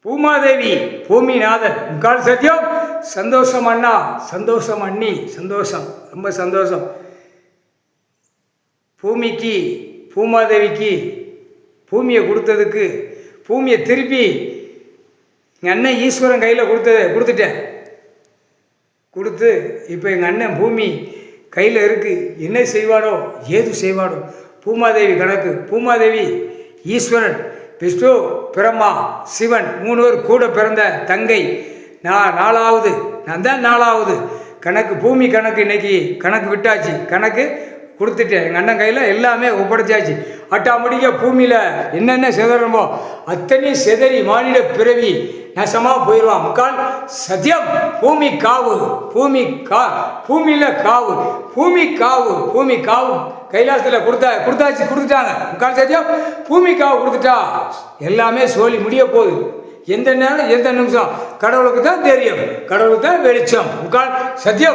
பூமாதேவி பூமிநாதன் முக்கால் சத்தியம். சந்தோஷம் அண்ணா, சந்தோஷம் அண்ணி, சந்தோஷம், ரொம்ப சந்தோஷம். பூமிக்கு பூமாதேவிக்கு பூமியை கொடுத்ததுக்கு, பூமியை திருப்பி எங்கள் அண்ணன் ஈஸ்வரன் கையில் கொடுத்துட்டேன். கொடுத்து இப்போ எங்கள் அண்ணன் பூமி கையில் இருக்குது. என்ன செய்வாடோ ஏது செய்வாடோ பூமாதேவி கணக்கு. பூமாதேவி ஈஸ்வரன், விஷ்ணு, பிரம்மா, சிவன் 3 பேர் கூட பிறந்த தங்கை. நான் 4வது, நான் தான் 4வது கணக்கு. பூமி கணக்கு இன்னைக்கு கணக்கு விட்டாச்சு, கணக்கு கொடுத்துட்டேன். எங்கள் அண்ணன் கையில் எல்லாமே ஒப்படைச்சாச்சு. அட்டாமடிக்க பூமியில் என்னென்ன சிதறமோ அத்தனையும் சிதறி மாநில பிறவி நசமாக போயிடுவான். முக்கால் சத்தியம். பூமி காவு, பூமியில் காவு, பூமி காவு கைலாசத்தில் கொடுத்துட்டாங்க. முக்கால் சத்தியம். பூமி காவு கொடுத்துட்டா எல்லாமே சோழி முடிய போகுது. எந்த நேரம் எந்த நிமிஷம் கடவுளுக்கு தான் தெரியும், கடவுளுக்கு தான் வெளிச்சம். முக்கால் சத்தியம்.